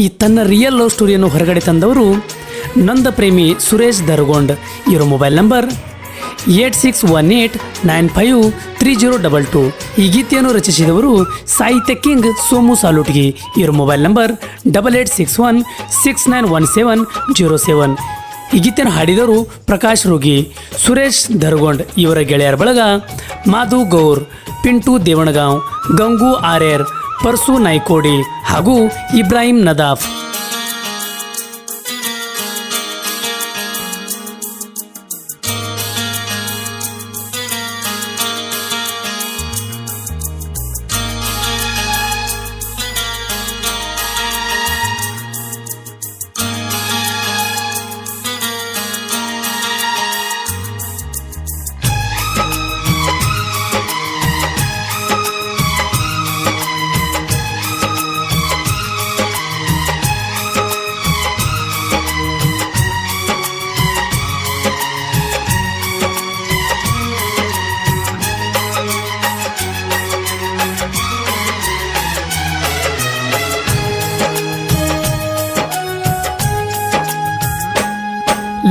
ಈ ತನ್ನ real love ಸ್ಟೋರಿಯನ್ನು ಹೊರಗಡೆ ತಂದವರು ನಂದ ಪ್ರೇಮಿ ಸುರೇಶ್ ದರ್ಗೊಂಡ್. ಇವರ ಮೊಬೈಲ್ ನಂಬರ್ 8618953022. ಈ ಗೀತೆಯನ್ನು ರಚಿಸಿದವರು ಸಾಹಿತ್ಯ ಕಿಂಗ್ ಸೋಮು ಸಾಲುಟ್ಗಿ. ಇವರ ಮೊಬೈಲ್ ನಂಬರ್ 8861691707. ಈ ಗೀತೆಯನ್ನು ಹಾಡಿದವರು ಪ್ರಕಾಶ್ ರೋಗಿ, ಸುರೇಶ್ ದರ್ಗೊಂಡ್. ಇವರ ಗೆಳೆಯರ ಬಳಗ ಮಾಧು ಗೌರ್, ಪಿಂಟು ದೇವಣಗಾಂವ್, ಗಂಗು ಆರ್ಯರ್, ಪರ್ಸು ನಾಯ್ಕೋಡಿ ಹಾಗೂ ಇಬ್ರಾಹಿಂ ನದಾಫ್.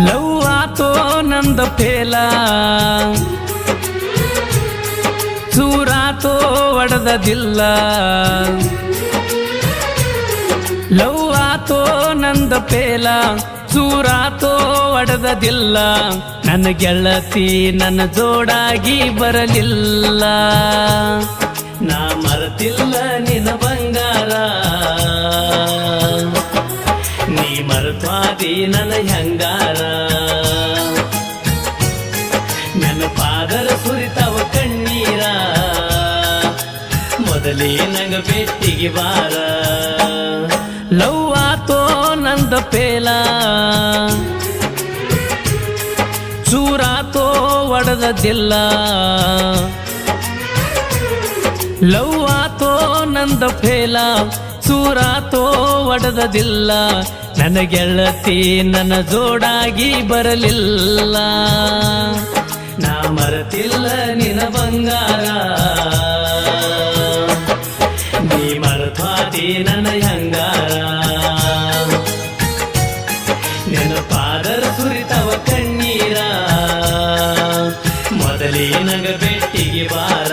ಲವ್ ಆತೋ ನಂದ ಪೇಲ, ಚೂರಾತೋ ಒಡೆದದಿಲ್ಲ. ಲವ್ ಆತೋ ನಂದ ಪೇಲ, ಚೂರಾತೋ ಒಡೆದದಿಲ್ಲ. ನನ್ನ ಗೆಳತಿ ನನ್ನ ಜೋಡಾಗಿ ಬರಲಿಲ್ಲ. ನಾ ಮರೆತಿಲ್ಲ ನಿನ್ನ ಬಂಗಾರ, ನೀ ಮರೆತ್ವಾದಿ ನನ್ನ ಹಂಗಾರ. ನನ್ನ ಪಾದರ ಸುರಿತವ ಕಣ್ಣೀರ, ಮೊದಲೇ ನಂಗ ಬೆಟ್ಟಿಗೆ ಬಾರ. ಲವ್ ಆತೋ ನಂದ ಪೇಲ, ಚೂರಾತೋ ಒಡೆದದಿಲ್ಲ. ಲವ್ ಆತೋ ನಂದ ಪೇಲ, ಚೂರಾತೋ ಒಡೆದದಿಲ್ಲ. ನನ್ನ ಗೆಳತಿ ನನ್ನ ಜೋಡಾಗಿ ಬರಲಿಲ್ಲ. ನಾ ಮರೆತಿಲ್ಲ ನಿನ್ನ ಬಂಗಾರ, ನೀ ಮರೆತ್ವಾದಿ ನನ್ನ ಹಂಗಾರ. ನಿನ್ನ ಪಾದರ ಸುರಿತವ ಕಣ್ಣೀರ, ಮೊದಲೇ ನಂಗ ಬೆಟ್ಟಿಗೆ ಬಾರ.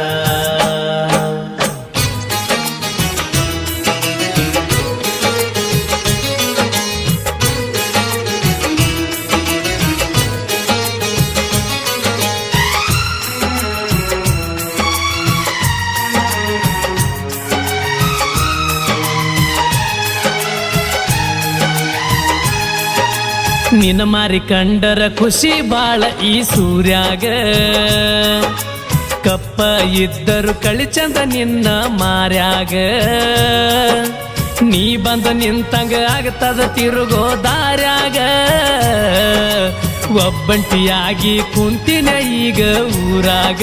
ನಿನ್ನ ಮಾರಿ ಕಂಡರ ಖುಷಿ ಬಾಳ ಈ ಸೂರ್ಯಾಗ, ಕಪ್ಪ ಇದ್ದರು ಕಳಿಚಂದ ನಿನ್ನ ಮಾರ್ಯಾಗ. ನೀ ಬಂದ ನಿಂತಂಗ ಆಗತದ ತಿರುಗೋ ದಾರ್ಯಾಗ. ಒಬ್ಬಂಟಿಯಾಗಿ ಕುಂತಿನ ಈಗ ಊರಾಗ.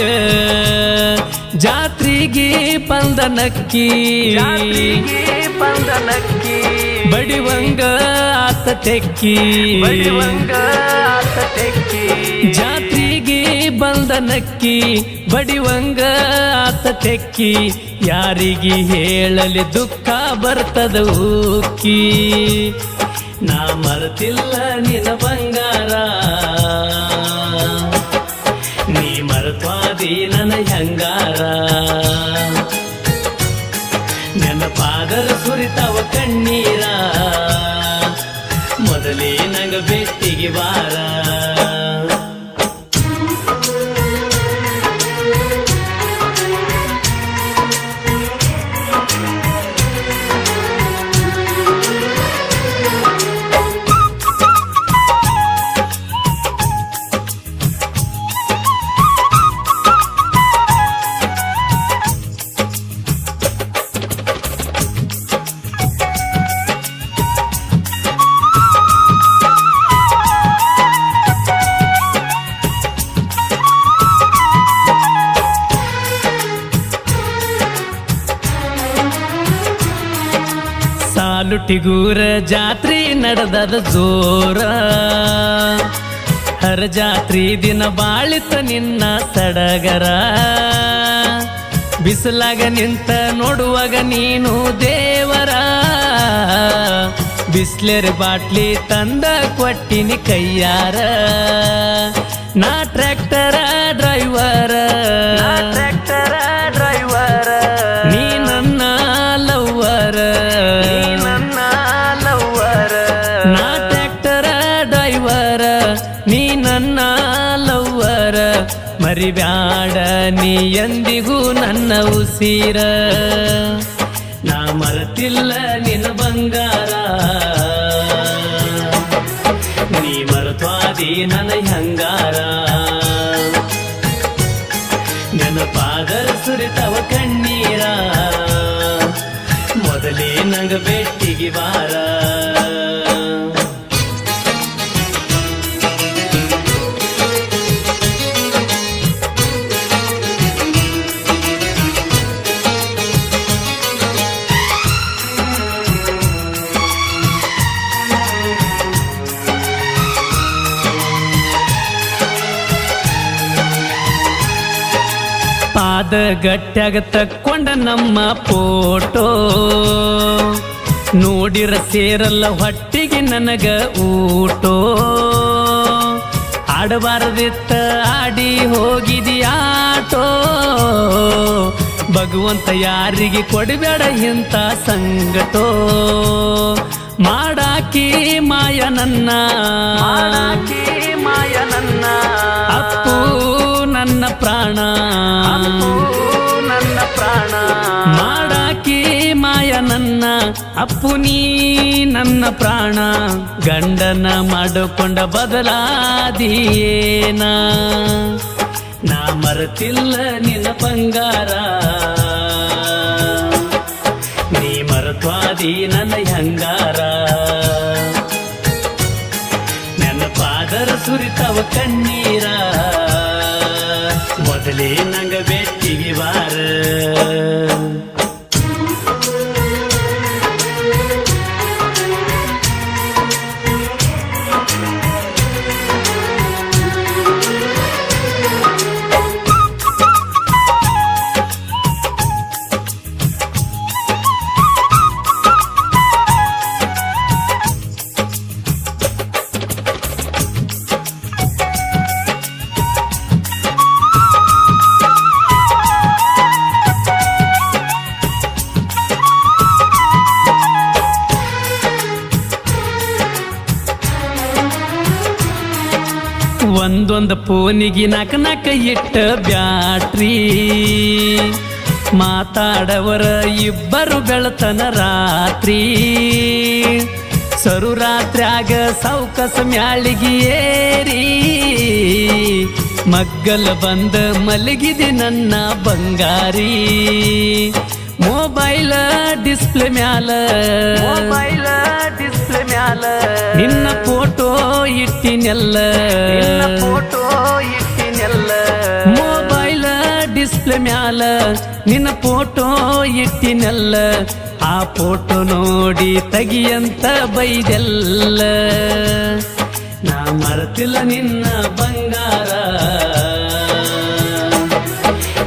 ಜಾತ್ರೆಗೆ ಬಂದನಕ್ಕಿ ಬಡಿವಂಗ ಆತ ತೆಕ್ಕಿ, ಜಾತ್ರೆಗೆ ಬಂದನಕ್ಕಿ ಬಡಿವಂಗ ಆತ ತೆಕ್ಕಿ. ಯಾರಿಗೆ ಹೇಳಲಿ ದುಃಖ ಬರ್ತದ ಉಕ್ಕಿ. ನಾ ಮರೆತಿಲ್ಲ ನಿನ್ನ ಬಂಗಾರ, ನೀ ಮರೆತ್ವಾದಿ ನನ್ನ ಹಂಗಾರ. ನನ್ನ ಪಾದರ ಸುರಿತವ ಕಣ್ಣೀರ, ಮೊದಲೇ ನಂಗ ಬೆಟ್ಟಿಗೆ ಬಾರ. ಸಾಲುಟಿಗೂರ ಜಾತ್ರೆ ನಡೆದದ ಜೋರ. ಹರ ಜಾತ್ರಿ ದಿನ ಬಾಳಿತ ನಿನ್ನ ಸಡಗರ. ಬಿಸಿಲಾಗ ನಿಂತ ನೋಡುವಾಗ ನೀನು ದೇವರ. ಬಿಸ್ಲೇರಿ ಬಾಟ್ಲಿ ತಂದ ಕೊಟ್ಟಿನಿ ಕೈಯಾರ ನಾ ಟ್ರ್ಯಾಕ್ಟರ ಡ್ರೈವರ ನೀ ನನ್ನ ಲವ್ವರ ನಾ ಟ್ರ್ಯಾಕ್ಟರ ಡ್ರೈವರ ನೀ ನನ್ನ ಲವ್ವರ ಮರಿಬ್ಯಾಡ ನೀ ಎಂದಿಗೂ ನನ್ನ ಉಸಿರ ನಾ ಮರೆತಿಲ್ಲ ನಿನ್ನ ಬಂಗಾರ ನೀ ಮರೆತ್ವಾದಿ ನನ್ನ ಹಂಗಾರ ನೆನಪಾದರ ಸುರಿತವ ಕಣ್ಣೀರ ಮೊದಲೇ ನಂಗ ಬೆಟ್ಟಿಗೆ ಬಾರ ಪಾದ ಗಟ್ಟ್ಯಾಗ ತಕ್ಕೊಂಡ ನಮ್ಮ ಫೋಟೋ ನೋಡಿರ ಸೇರಲ್ಲ ಹೊಟ್ಟಿಗೆ ನನಗ ಊಟೋ ಆಡಬಾರದಿತ್ತ ಆಡಿ ಹೋಗಿದ್ಯಾಟೋ ಭಗವಂತ ಯಾರಿಗೆ ಕೊಡಬೇಡ ಇಂಥ ಸಂಗಟೋ ಮಾಡಾಕಿ ಮಾಯ ನನ್ನ ಅಪ್ಪು ನನ್ನ ಪ್ರಾಣ ಮಾಡಾಕಿ ಮಾಯ ನನ್ನ ಅಪ್ಪು ನೀ ನನ್ನ ಪ್ರಾಣ ಗಂಡನ ಮಾಡಿಕೊಂಡ ಬದಲಾದಿಯೇನ ನಾ ಮರೆತಿಲ್ಲ ನಿನ್ನ ಬಂಗಾರ ನೀ ಮರೆತ್ವಾದಿ ನನ್ನ ಹಂಗಾರ ನೆನಪಾದರ ಸುರಿತವ ಕಣ್ಣೀರ ಮೊದಲೇ ನಂಗ ಬೆಟ್ಟಿಗೆ ಬಾರ ಒಂದೊಂದು ಫೋನಿಗೆ ನಾಕ ಇಟ್ಟ ಬ್ಯಾಟ್ರಿ ಮಾತಾಡವರ ಇಬ್ಬರು ಬೆಳತನ ರಾತ್ರಿ ಸರು ರಾತ್ರ್ಯಾಗ ಸೌಕಸ ಮ್ಯಾಳಿಗೆ ಏರಿ ಮಗ್ಗಲ ಬಂದ ಮಲಗಿದಿ ನನ್ನ ಬಂಗಾರಿ ಮೊಬೈಲ್ ಡಿಸ್ಪ್ಲೇ ಮ್ಯಾಲ ನಿನ್ನ ಫೋಟೋ ಇಟ್ಟಿನೆಲ್ಲ ಮೊಬೈಲ್ ಡಿಸ್ಪ್ಲೇ ಮ್ಯಾಲ ನಿನ್ನ ಫೋಟೋ ಇಟ್ಟಿನೆಲ್ಲ ಆ ಫೋಟೋ ನೋಡಿ ತೆಗಿಯಂತ ಬೈದೆಲ್ಲ ನಾ ಮರೆತಿಲ್ಲ ನಿನ್ನ ಬಂಗಾರ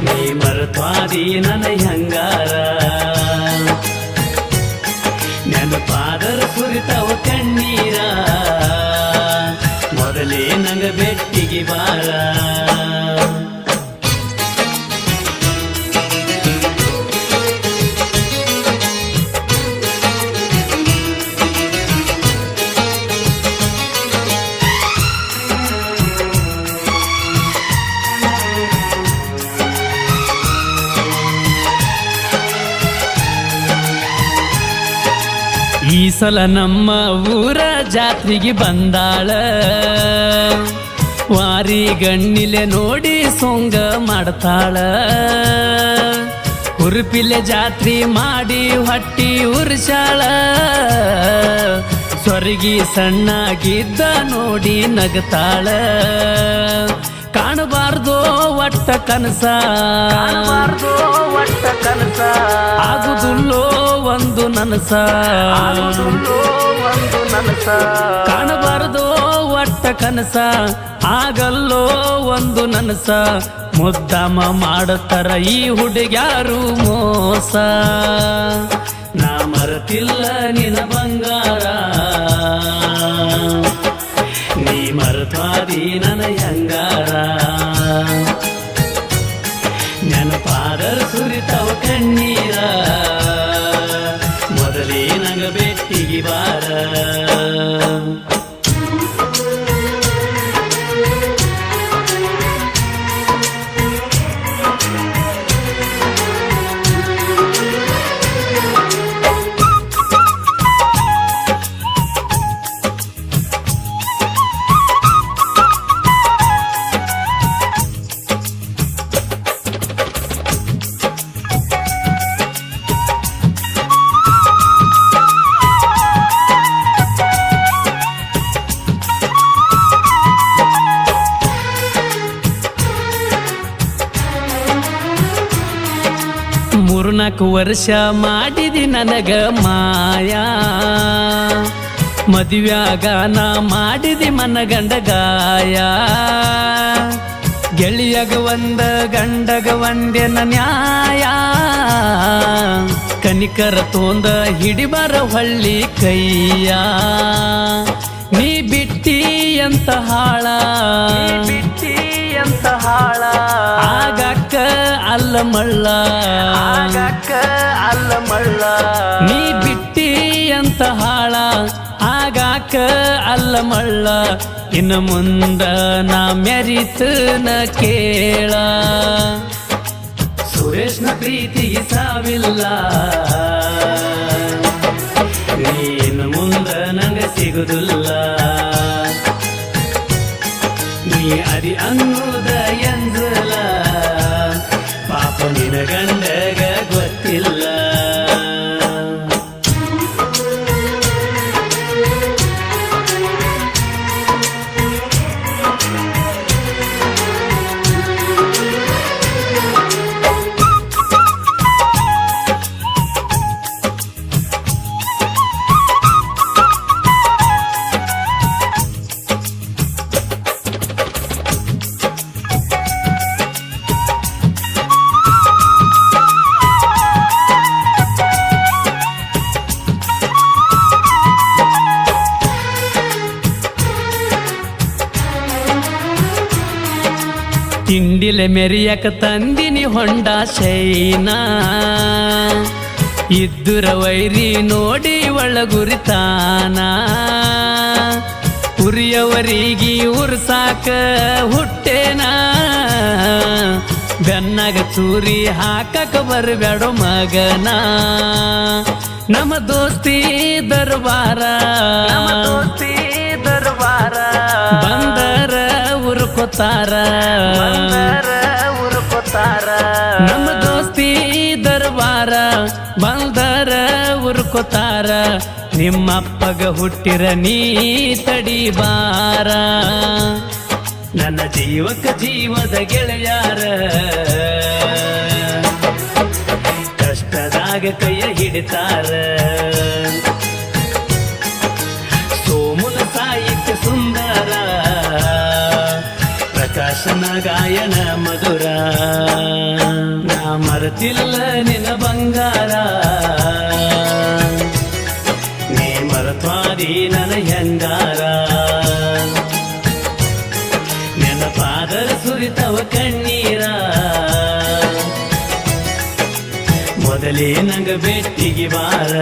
ನೀ ಮರೆತ್ವಾದಿ ನನ್ನ ಹಂಗಾರ ನೆನಪಾದರ ಸುರಿತವ ಕಣ್ಣೀರ ಮೊದಲೇ ನಂಗ ಬೆಟ್ಟಿಗೆ ಬಾರ ಈ ಸಲ ನಮ್ಮ ಊರ ಜಾತ್ರೆಗೆ ಬಂದಾಳ ವಾರಿ ಗಣ್ಣಿಲೆ ನೋಡಿ ಸೊಂಗ ಮಾಡ್ತಾಳ ಉರುಪಿಲೆ ಜಾತ್ರೆ ಮಾಡಿ ಹೊಟ್ಟಿ ಉರ್ಸಾಳ ಸ್ವರ್ಗಿ ಸಣ್ಣಗಿದ್ದ ನೋಡಿ ನಗತಾಳ ಕಾಣಬಾರ್ದೋ ಒಟ್ಟ ಕನಸ ಆಗುದುಲ್ಲೋ ಒಂದು ನನಸ ಕಾಣಬಾರ್ದೋ ಒಟ್ಟ ಕನಸ ಆಗಲ್ಲೋ ಒಂದು ನನಸ ಮುದ್ದಮ ಮಾಡುತ್ತಾರ ಈ ಹುಡುಗ್ಯಾರು ಮೋಸ ನಾ ಮರೆತಿಲ್ಲ ನಿನ್ನ ಬಂಗಾರ ಮರತ್ವಾದಿ ನನ್ನ ಹೆಂಗಾರ ನೆನಪಾದರ ಸುರಿತವ ಕಣ್ಣೀರ ಮೊದಲೇ ನಂಗ ಬೆಟ್ಟಿಗೆ ಬಾರ ಮೂರ್ನಾಲ್ಕು ವರ್ಷ ಮಾಡಿದಿ ನನಗ ಮಾಯಾ ಮದುವ್ಯಾಗ ನಾ ಮಾಡಿದಿ ಮನಗಂಡ ಗಾಯ ಗೆಳಿಯಗ ಒಂದ ಗಂಡಗ ಒಂದೇನ ನ್ಯಾಯ ಕನಿಕರ ತೋಂದ ಹಿಡಿಬರ ಹೊಳ್ಳಿ ಕೈಯ ನೀ ಬಿಟ್ಟಿ ಅಂತ ಹಾಳ ಆಗಕ್ಕ ಅಲ್ಲ ಮಳ್ಳ ನೀ ಬಿಟ್ಟಿ ಅಂತ ಹಾಳ ಆಗಾಕ ಅಲ್ಲ ಮಳ್ಳ ಇನ್ನು ಮುಂದ ನಾ ಮೆರಿತನ ಕೇಳ ಸುರೇಶ್ನ ಪ್ರೀತಿಗೆ ಸಾವಿಲ್ಲ ನೀನು ಮುಂದ ನಂಗ ಸಿಗುದಿಲ್ಲ ನೀ ಅದಿ ಅನ್ನುದ ಎಂದಲ ಪಾಪ ನಿನ ಗಂಡಗ ಗೊತ್ತಿಲ್ಲ ತಿಂಡಿಲೆ ಮೆರಿಯಕ ತಂದಿನಿ ಹೊಂಡ ಶೈನ ಇದ್ದುರ ವೈರಿ ನೋಡಿ ಒಳಗುರಿತಾನ ಉರಿಯವರಿಗೆ ಉರ್ಸಾಕ ಹುಟ್ಟೇನ ಬೆನ್ನಾಗ ಚೂರಿ ಹಾಕಕ ಬರಬೇಡ ಮಗನ ನಮ್ಮ ದೋಸ್ತಿ ದರ್ಬಾರ ಬಂದರ ಉರ್ಕೋತಾರ ನಮ್ಮ ದೋಸ್ತಿ ದರ್ಬಾರ ಬಂದರ ಉರ್ಕೋತಾರ ನಿಮ್ಮಪ್ಪಗ ಹುಟ್ಟಿರ ನೀ ತಡಿಬಾರ ನನ್ನ ಜೀವಕ ಜೀವದ ಗೆಳೆಯಾರ ಕಷ್ಟದಾಗ ಕೈಯ ಹಿಡಿತಾರ ಸೋಮುನ ಸಾಹಿತ್ಯ ಸುಂದರ ಪ್ರಕಾಶನ ಗಾಯನ ಮಧುರ ನಾ ಮರೆತಿಲ್ಲ ನಿನ ಬಂಗಾರ ನೀ ಮರತ್ವಾದಿ ನನ್ನ ಹೆಂಗಾರ ನೆನಪಾದರ ಸುರಿತವ ಕಣ್ಣೀರ ಮೊದಲೇ ನಂಗ ಬೆಟ್ಟಿಗೆ ಬಾರ